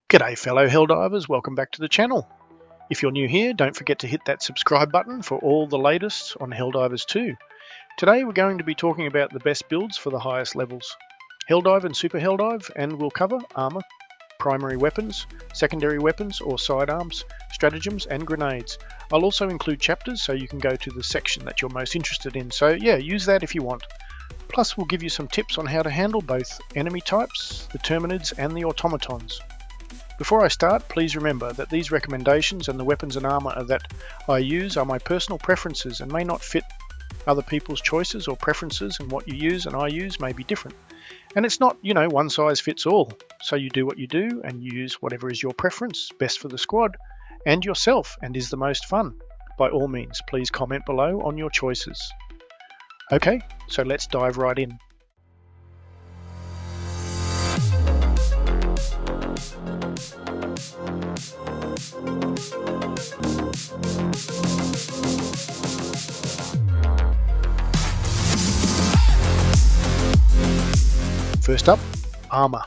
G'day fellow Helldivers, welcome back to the channel. If you're new here, don't forget to hit that subscribe button for all the latest on Helldivers 2. Today we're going to be talking about the best builds for the highest levels. Helldive and Super Helldive, and we'll cover armor, primary weapons, secondary weapons or sidearms, stratagems and grenades. I'll also include chapters so you can go to the section that you're most interested in, so yeah, use that if you want. Plus we'll give you some tips on how to handle both enemy types, the Terminids and the Automatons. Before I start, please remember that these recommendations and the weapons and armor that I use are my personal preferences and may not fit other people's choices or preferences, and what you use and I use may be different. And it's not, one size fits all. So you do what you do and you use whatever is your preference, best for the squad and yourself and is the most fun. By all means, please comment below on your choices. Okay, so let's dive right in. First up, armor.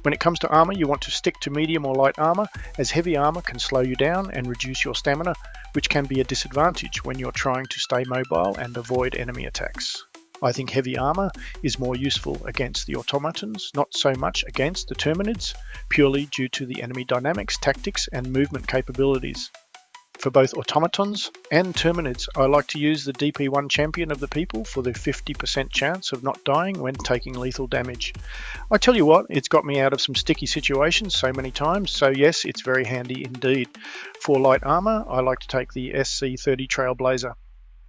When it comes to armor, you want to stick to medium or light armor, as heavy armor can slow you down and reduce your stamina, which can be a disadvantage when you're trying to stay mobile and avoid enemy attacks. I think heavy armor is more useful against the automatons, not so much against the terminids, purely due to the enemy dynamics, tactics and movement capabilities. For both automatons and terminids, I like to use the DP1 champion of the people for the 50% chance of not dying when taking lethal damage. I tell you what, it's got me out of some sticky situations so many times, so yes, it's very handy indeed. For light armor, I like to take the SC30 Trailblazer,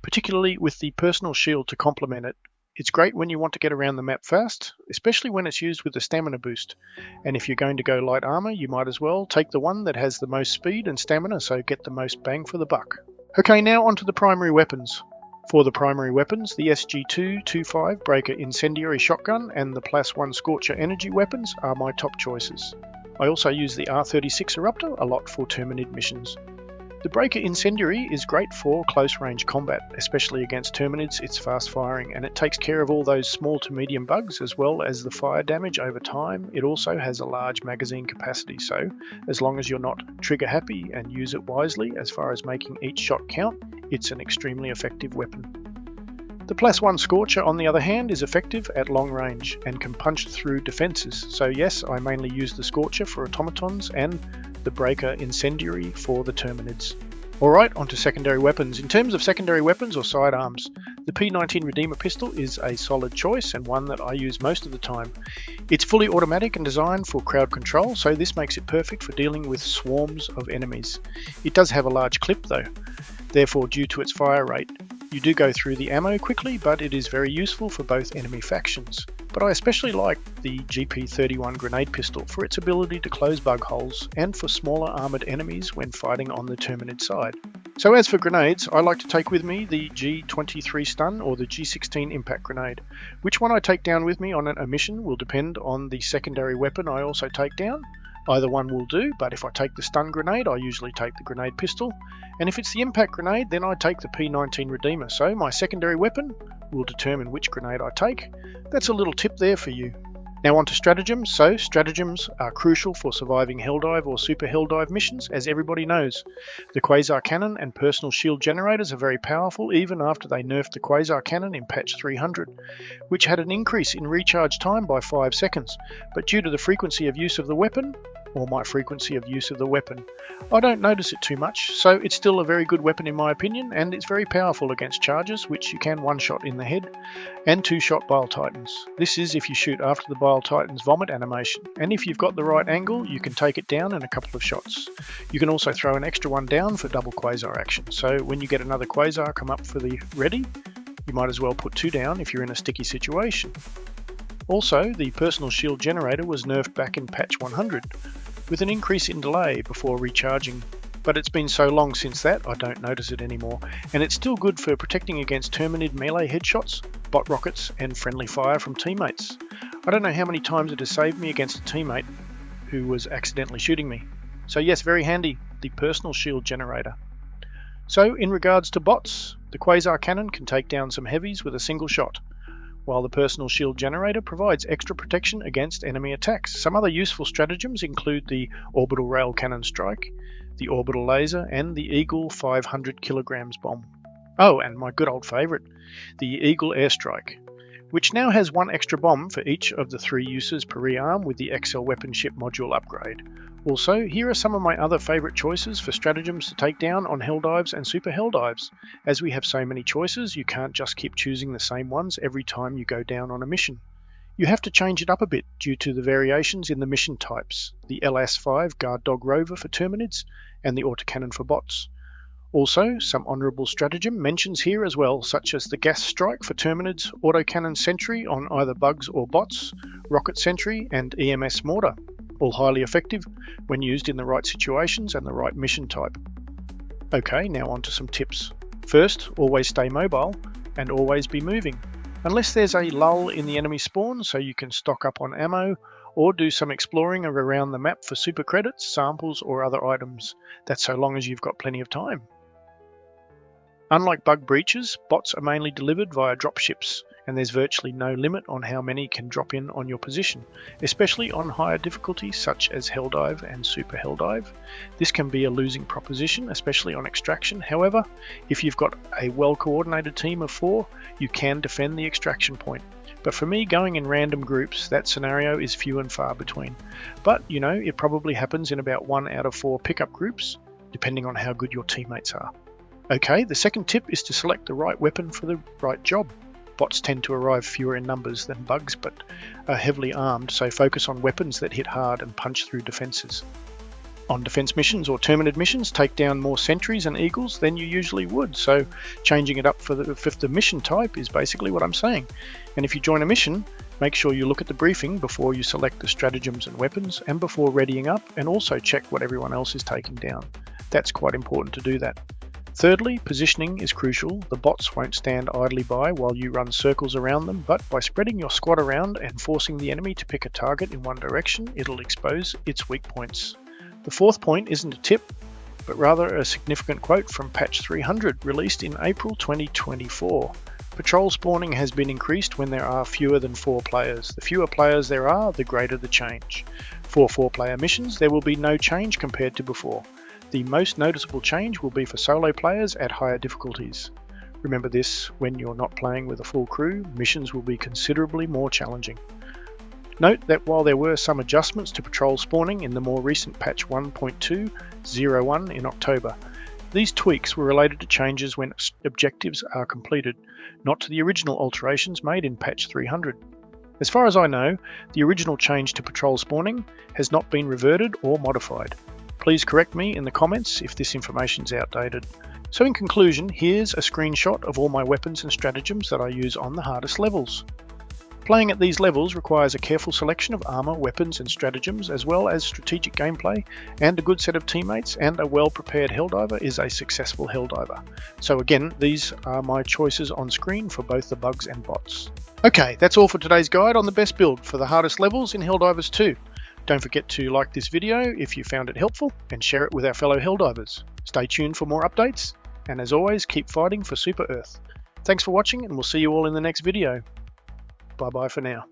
particularly with the personal shield to complement it. It's great when you want to get around the map fast, especially when it's used with a stamina boost. And if you're going to go light armor, you might as well take the one that has the most speed and stamina, so get the most bang for the buck. Okay, now onto the primary weapons. For the primary weapons, the SG2-25 Breaker Incendiary Shotgun and the +1 Scorcher energy weapons are my top choices. I also use the R36 Eruptor a lot for Terminid missions. The Breaker Incendiary is great for close-range combat, especially against Terminids. It's fast-firing and it takes care of all those small to medium bugs as well as the fire damage over time. It also has a large magazine capacity, so as long as you're not trigger-happy and use it wisely as far as making each shot count, it's an extremely effective weapon. The +1 Scorcher, on the other hand, is effective at long range and can punch through defences, so yes, I mainly use the Scorcher for automatons and the Breaker Incendiary for the Terminids. Alright, onto secondary weapons. In terms of secondary weapons or sidearms, the P19 Redeemer pistol is a solid choice and one that I use most of the time. It's fully automatic and designed for crowd control, so this makes it perfect for dealing with swarms of enemies. It does have a large clip though, therefore due to its fire rate. You do go through the ammo quickly, but it is very useful for both enemy factions. But I especially like the GP31 grenade pistol for its ability to close bug holes and for smaller armoured enemies when fighting on the Terminid side. So as for grenades, I like to take with me the G23 stun or the G16 impact grenade. Which one I take down with me on a mission will depend on the secondary weapon I also take down. Either one will do, but if I take the stun grenade, I usually take the grenade pistol. And if it's the impact grenade, then I take the P19 Redeemer. So my secondary weapon will determine which grenade I take. That's a little tip there for you. Now on to stratagems. So stratagems are crucial for surviving Helldive or Super Helldive missions, as everybody knows. The Quasar Cannon and personal shield generators are very powerful even after they nerfed the Quasar Cannon in patch 300, which had an increase in recharge time by 5 seconds, but due to the frequency of use of the weapon, or my frequency of use of the weapon, I don't notice it too much, so it's still a very good weapon in my opinion, and it's very powerful against charges, which you can one-shot in the head, and two-shot Bile Titans. This is if you shoot after the Bile Titan's vomit animation, and if you've got the right angle, you can take it down in a couple of shots. You can also throw an extra one down for double Quasar action, so when you get another Quasar come up for the ready, you might as well put two down if you're in a sticky situation. Also, the personal shield generator was nerfed back in patch 100, with an increase in delay before recharging, but it's been so long since that I don't notice it anymore, and it's still good for protecting against Terminid melee headshots, bot rockets and friendly fire from teammates. I don't know how many times it has saved me against a teammate who was accidentally shooting me. So yes, very handy, the personal shield generator. So in regards to bots, the Quasar Cannon can take down some heavies with a single shot, while the personal shield generator provides extra protection against enemy attacks. Some other useful stratagems include the orbital rail cannon strike, the orbital laser, and the Eagle 500 kilograms bomb. Oh, and my good old favourite, the Eagle airstrike, which now has one extra bomb for each of the 3 uses per rearm with the XL weapon ship module upgrade. Also, here are some of my other favourite choices for stratagems to take down on Helldives and Super Helldives. As we have so many choices, you can't just keep choosing the same ones every time you go down on a mission. You have to change it up a bit due to the variations in the mission types, the LS5 Guard Dog Rover for Terminids and the autocannon for bots. Also, some honourable stratagem mentions here as well, such as the gas strike for Terminids, autocannon sentry on either bugs or bots, rocket sentry and EMS mortar, all highly effective when used in the right situations and the right mission type. Okay, now on to some tips. First, always stay mobile and always be moving, unless there's a lull in the enemy spawn so you can stock up on ammo or do some exploring around the map for super credits, samples or other items. That's so long as you've got plenty of time. Unlike bug breaches, bots are mainly delivered via dropships, and there's virtually no limit on how many can drop in on your position, especially on higher difficulties such as Helldive and Super Helldive. This can be a losing proposition, especially on extraction. However, if you've got a well-coordinated team of 4, you can defend the extraction point. But for me, going in random groups, that scenario is few and far between. But, you know, it probably happens in about 1 out of 4 pickup groups, depending on how good your teammates are. Okay, the second tip is to select the right weapon for the right job. Bots tend to arrive fewer in numbers than bugs, but are heavily armed, so focus on weapons that hit hard and punch through defences. On defence missions or Terminid missions, take down more sentries and eagles than you usually would, so changing it up for the mission type is basically what I'm saying. And if you join a mission, make sure you look at the briefing before you select the stratagems and weapons, and before readying up, and also check what everyone else is taking down. That's quite important to do that. Thirdly, positioning is crucial. The bots won't stand idly by while you run circles around them, but by spreading your squad around and forcing the enemy to pick a target in one direction, it'll expose its weak points. The fourth point isn't a tip, but rather a significant quote from patch 300 released in April 2024. Patrol spawning has been increased when there are fewer than 4 players. The fewer players there are, the greater the change. For 4-player missions, there will be no change compared to before. The most noticeable change will be for solo players at higher difficulties. Remember this, when you're not playing with a full crew, missions will be considerably more challenging. Note that while there were some adjustments to patrol spawning in the more recent patch 1.2.01 in October, these tweaks were related to changes when objectives are completed, not to the original alterations made in patch 300. As far as I know, the original change to patrol spawning has not been reverted or modified. Please correct me in the comments if this information is outdated. So in conclusion, here's a screenshot of all my weapons and stratagems that I use on the hardest levels. Playing at these levels requires a careful selection of armour, weapons and stratagems, as well as strategic gameplay, and a good set of teammates, and a well-prepared Helldiver is a successful Helldiver. So again, these are my choices on screen for both the bugs and bots. Okay, that's all for today's guide on the best build for the hardest levels in Helldivers 2. Don't forget to like this video if you found it helpful and share it with our fellow Helldivers. Stay tuned for more updates, and as always, keep fighting for Super Earth. Thanks for watching, and we'll see you all in the next video. Bye bye for now.